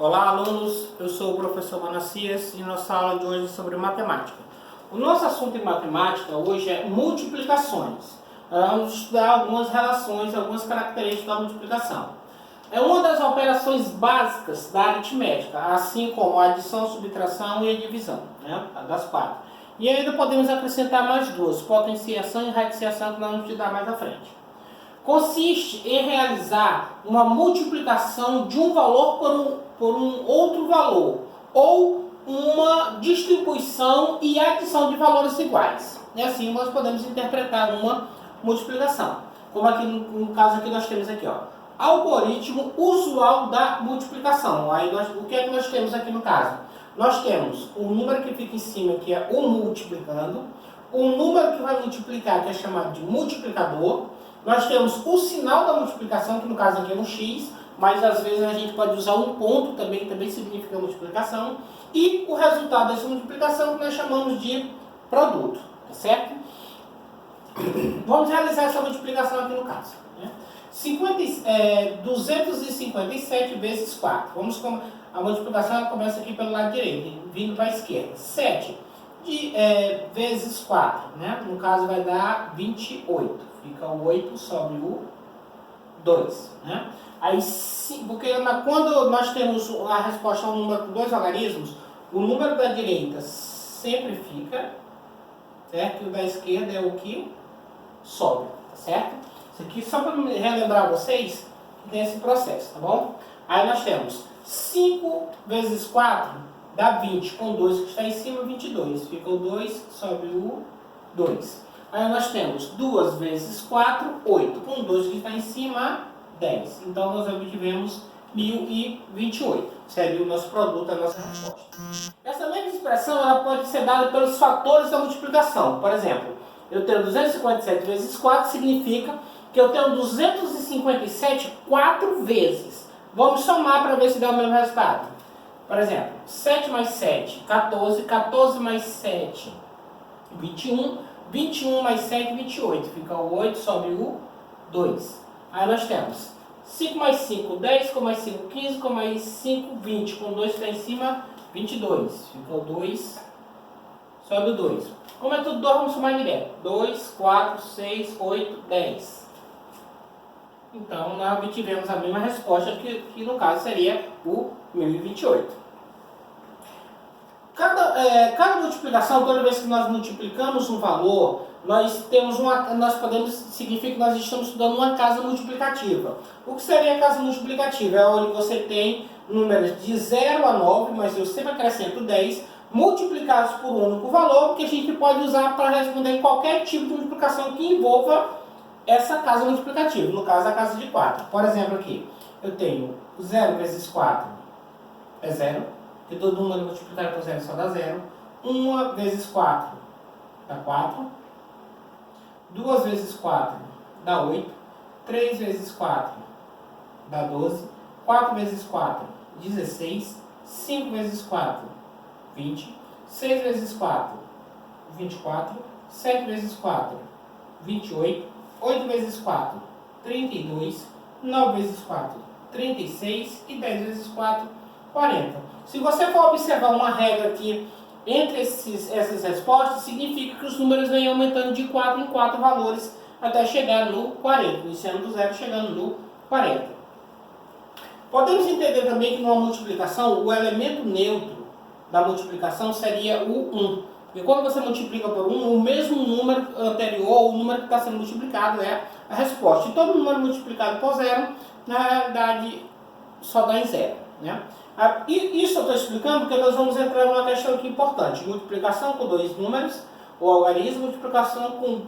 Olá, alunos, eu sou o professor Manacias e nossa aula de hoje é sobre matemática. O nosso assunto em matemática hoje é multiplicações. Vamos estudar algumas relações, algumas características da multiplicação. É uma das operações básicas da aritmética, assim como a adição, subtração e a divisão, né? Das quatro. E ainda podemos acrescentar mais duas, potenciação e radiciação, que nós vamos estudar mais à frente. Consiste em realizar uma multiplicação de um valor por um outro valor, ou uma distribuição e adição de valores iguais. E assim nós podemos interpretar uma multiplicação. Como aqui no caso aqui nós temos aqui, ó, algoritmo usual da multiplicação. Aí o que é que nós temos aqui no caso? Nós temos o número que fica em cima, que é o multiplicando, o número que vai multiplicar, que é chamado de multiplicador. Nós temos o sinal da multiplicação, que no caso aqui é um x, mas às vezes a gente pode usar um ponto também, que também significa multiplicação. E o resultado dessa multiplicação que nós chamamos de produto, tá certo? Vamos realizar essa multiplicação aqui no caso, né? 257 vezes 4. A multiplicação ela começa aqui pelo lado direito, vindo para a esquerda. 7 vezes 4, né? No caso vai dar 28. Fica o 8 sobre o 2, né? Aí, porque quando nós temos a resposta a um número com dois algarismos, o número da direita sempre fica, certo? E o da esquerda é o que sobe, tá certo? Isso aqui só para relembrar vocês que tem esse processo, tá bom? Aí nós temos 5 vezes 4 dá 20, com 2 que está em cima, 22. Fica o 2 sobre o 2. Aí nós temos 2 vezes 4, 8. Com 2 que está em cima, 10. Então nós obtivemos 1028. Seria o nosso produto, a nossa resposta. Essa mesma expressão ela pode ser dada pelos fatores da multiplicação. Por exemplo, eu tenho 257 vezes 4, significa que eu tenho 257 4 vezes. Vamos somar para ver se dá o mesmo resultado. Por exemplo, 7 mais 7, 14. 14 mais 7, 21. 21 mais 7, 28. Fica o 8 sobre o 2. Aí nós temos 5 mais 5, 10. Com mais 5, 15. Com mais 5, 20. Com 2 que está em cima, 22. Fica o 2 sobre o 2. Como é tudo 2, vamos somar direto. 2, 4, 6, 8, 10. Então, nós obtivemos a mesma resposta que no caso seria o 1028. Cada multiplicação, toda vez que nós multiplicamos um valor, significa que nós estamos estudando uma casa multiplicativa. O que seria a casa multiplicativa? É onde você tem números de 0 a 9, mas eu sempre acrescento 10, multiplicados por um único valor, que a gente pode usar para responder qualquer tipo de multiplicação que envolva essa casa multiplicativa, no caso a casa de 4. Por exemplo aqui, eu tenho 0 vezes 4 é 0. Que todo número multiplicado por 0 só dá 0. 1 vezes 4 dá 4. 2 vezes 4 dá 8. 3 vezes 4 dá 12. 4 vezes 4, 16. 5 vezes 4, 20. 6 vezes 4, 24. 7 vezes 4, 28. 8 vezes 4, 32. 9 vezes 4, 36. E 10 vezes 4, 40. Se você for observar uma regra aqui entre essas respostas, significa que os números vêm aumentando de 4 em 4 valores até chegar no 40, iniciando do 0 chegando no 40. Podemos entender também que numa multiplicação, o elemento neutro da multiplicação seria o 1. Porque quando você multiplica por 1, o mesmo número anterior, o número que está sendo multiplicado é a resposta. E todo número multiplicado por 0, na realidade, só dá em 0, né? E isso eu estou explicando porque nós vamos entrar numa questão aqui importante. Multiplicação com dois números, ou algarismo, multiplicação com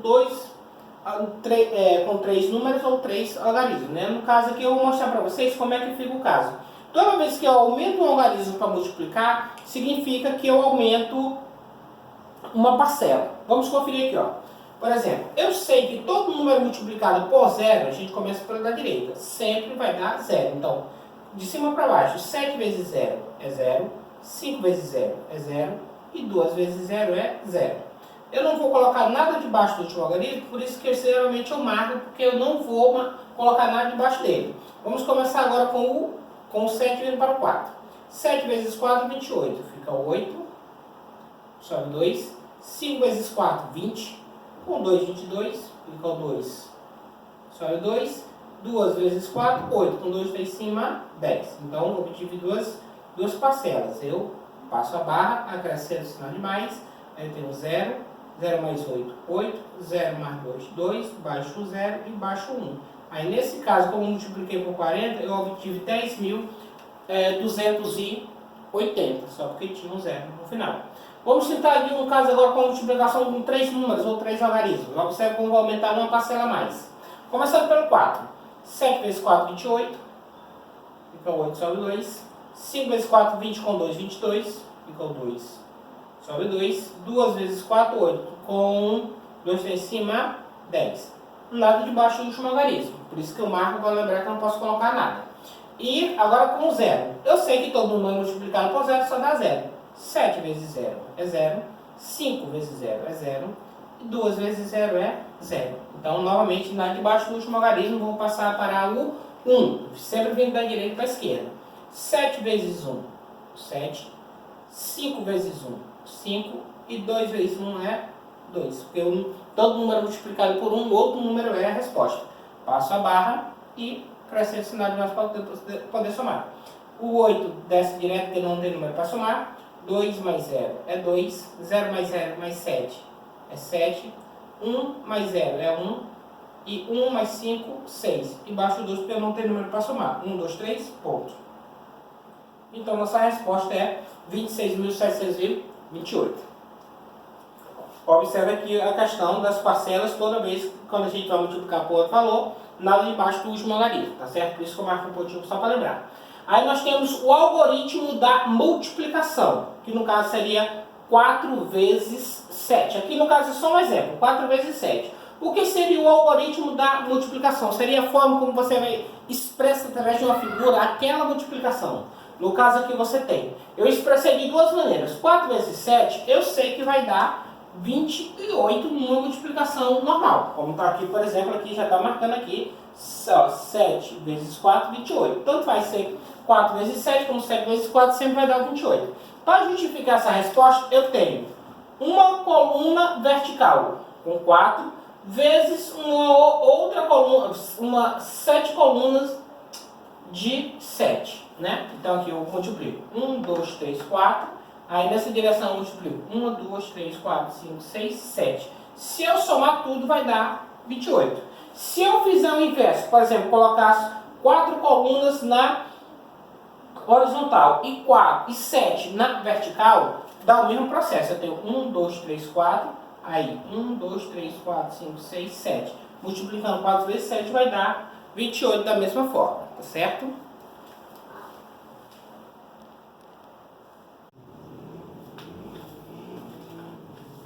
três números ou três algarismos, né? No caso aqui eu vou mostrar para vocês como é que fica o caso. Toda vez que eu aumento um algarismo para multiplicar, significa que eu aumento uma parcela. Vamos conferir aqui, ó. Por exemplo, eu sei que todo número multiplicado por 0, a gente começa pela da direita, sempre vai dar 0. Então, de cima para baixo, 7 vezes 0 é 0, 5 vezes 0 é 0 e 2 vezes 0 é 0. Eu não vou colocar nada debaixo do último algarismo, por isso que geralmente eu marco, porque eu não vou colocar nada debaixo dele. Vamos começar agora com o 7 indo para o 4. 7 vezes 4, 28. Fica 8. Sobe 2. 5 vezes 4, 20. Com 2, 22. Fica o 2. Sobe 2. 2 vezes 4, 8. Com 2 está em cima, 10. Então, eu obtive duas parcelas. Eu passo a barra, acrescento o sinal de mais. Aí eu tenho 0. 0 mais 8, 8. 0 mais 2, 2. Baixo 0 e baixo 1. Aí, nesse caso, como eu multipliquei por 40, eu obtive 10.280. Só porque tinha um 0 no final. Vamos tentar aqui um caso agora com a multiplicação com 3 números ou 3 algarismos. Observe como vou aumentar uma parcela a mais. Começando pelo 4. 7 vezes 4, 28. Fica 8, sobe 2. 5 vezes 4, 20 com 2, 22. Fica o 2. Sobe 2. 2 vezes 4, 8. Com 2 está em cima, 10. Nada de baixo do último algarismo. Por isso que eu marco para lembrar que eu não posso colocar nada. E agora com 0. Eu sei que todo número multiplicado por 0 só dá 0. 7 vezes 0 é 0. 5 vezes 0 é 0. E 2 vezes 0 é 0. Então, novamente, nada de baixo do último algarismo, vou passar para o 1. Sempre vindo da direita para a esquerda. 7 vezes 1, 7. 5 vezes 1, 5. E 2 vezes 1 é 2. Porque todo número multiplicado por um, outro número é a resposta. Passo a barra e acrescento o sinal de mais para poder somar. O 8 desce direto porque não tem número para somar. 2 mais 0 é 2. 0 mais 0 mais 7 é 7. 1 mais 0 é 1. E 1 mais 5, 6. E baixo 2 porque eu não tenho número para somar. 1, 2, 3, ponto. Então, nossa resposta é 26.728. Observe aqui a questão das parcelas toda vez quando a gente vai multiplicar por outro valor, nada debaixo do último algarismo, tá certo? Por isso que eu marco um pontinho só para lembrar. Aí nós temos o algoritmo da multiplicação, que no caso seria 4 vezes 7. Aqui no caso é só um exemplo, 4 vezes 7. O que seria o algoritmo da multiplicação? Seria a forma como você vai expressa através de uma figura aquela multiplicação. No caso aqui você tem. Eu expressei de duas maneiras. 4 vezes 7, eu sei que vai dar 28 numa multiplicação normal. Como está aqui, por exemplo, aqui já está marcando aqui, 7 vezes 4, 28. Tanto vai ser 4 vezes 7, como 7 vezes 4 sempre vai dar 28. Para justificar essa resposta, eu tenho uma coluna vertical com 4, vezes uma outra coluna, 7 colunas de 7. Né? Então aqui eu multiplico 1, 2, 3, 4. Aí nessa direção eu multiplico 1, 2, 3, 4, 5, 6, 7. Se eu somar tudo vai dar 28. Se eu fizer o inverso, por exemplo, colocasse 4 colunas na horizontal e 7 na vertical, dá o mesmo processo. Eu tenho 1, 2, 3, 4. Aí 1, 2, 3, 4, 5, 6, 7. Multiplicando 4 vezes 7 vai dar 28 da mesma forma. Tá certo?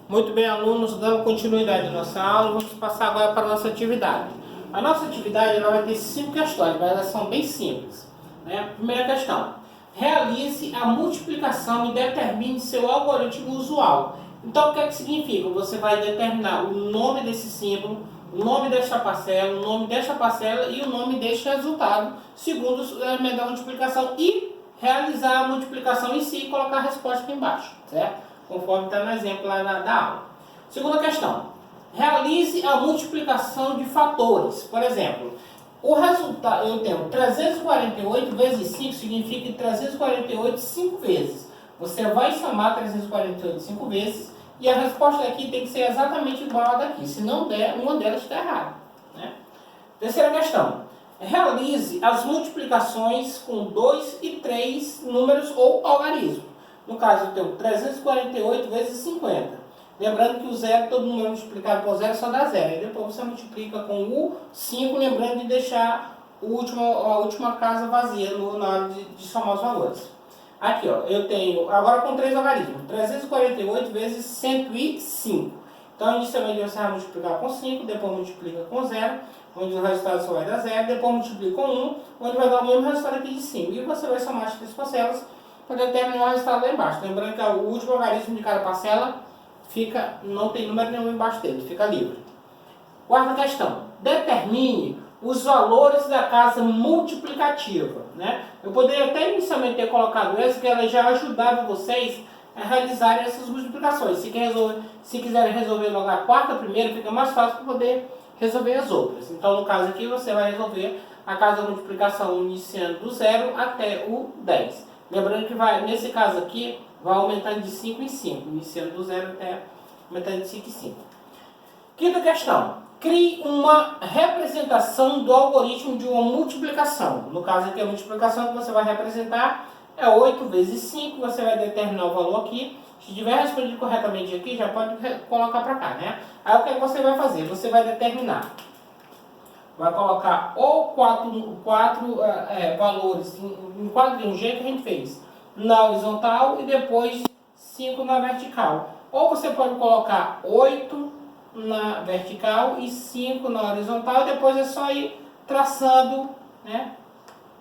Muito bem, alunos, dando continuidade à nossa aula, vamos passar agora para a nossa atividade. A nossa atividade ela vai ter 5 questões, mas elas são bem simples. Né? Primeira questão: realize a multiplicação e determine seu algoritmo usual. Então, o que é que significa? Você vai determinar o nome desse símbolo, o nome desta parcela, o nome desta parcela e o nome deste resultado, segundo o elemento da multiplicação, e realizar a multiplicação em si e colocar a resposta aqui embaixo, certo? Conforme está no exemplo lá da aula. Segunda questão: realize a multiplicação de fatores. Por exemplo, o resultado, eu tenho 348 vezes 5, significa 348 5 vezes. Você vai somar 348 5 vezes e a resposta daqui tem que ser exatamente igual a daqui. Se não der, uma delas está errada. Né? Terceira questão: realize as multiplicações com 2 e 3 números ou algarismos. No caso, eu tenho 348 vezes 50. Lembrando que o zero, todo número multiplicado por zero só dá zero. E depois você multiplica com o 5, lembrando de deixar a última casa vazia na hora de somar os valores. Aqui, ó, eu tenho, agora com 3 algarismos, 348 vezes 105. Então, inicialmente você vai multiplicar com 5, depois multiplica com 0, onde o resultado só vai dar 0, depois multiplica com 1, onde vai dar o mesmo resultado aqui de 5. E você vai somar as 3 parcelas para determinar o resultado lá embaixo. Lembrando que o último algarismo de cada parcela não tem número nenhum embaixo dele, fica livre. Quarta questão: determine os valores da casa multiplicativa, né? Eu poderia até inicialmente ter colocado essa, que ela já ajudava vocês a realizarem essas multiplicações. Se quiserem resolver logo a quarta primeiro, fica mais fácil para poder resolver as outras. Então, no caso aqui, você vai resolver a casa da multiplicação iniciando do 0 até o 10. Lembrando que nesse caso aqui, vai aumentando de 5 em 5, iniciando do 0 até aumentando de 5 em 5. Quinta questão. Crie uma representação do algoritmo de uma multiplicação. No caso aqui, a multiplicação que você vai representar é 8 vezes 5. Você vai determinar o valor aqui. Se tiver respondido corretamente aqui, já pode colocar para cá, né? Aí o que você vai fazer? Você vai determinar. Vai colocar ou quatro valores em quadrinho G que a gente fez na horizontal e depois 5 na vertical. Ou você pode colocar 8 na vertical e 5 na horizontal, e depois é só ir traçando, né,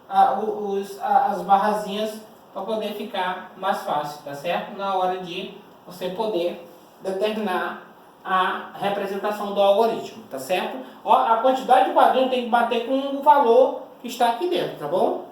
as barrazinhas para poder ficar mais fácil, tá certo? Na hora de você poder determinar a representação do algoritmo, tá certo? Ó, a quantidade de quadrinhos tem que bater com o valor que está aqui dentro, tá bom?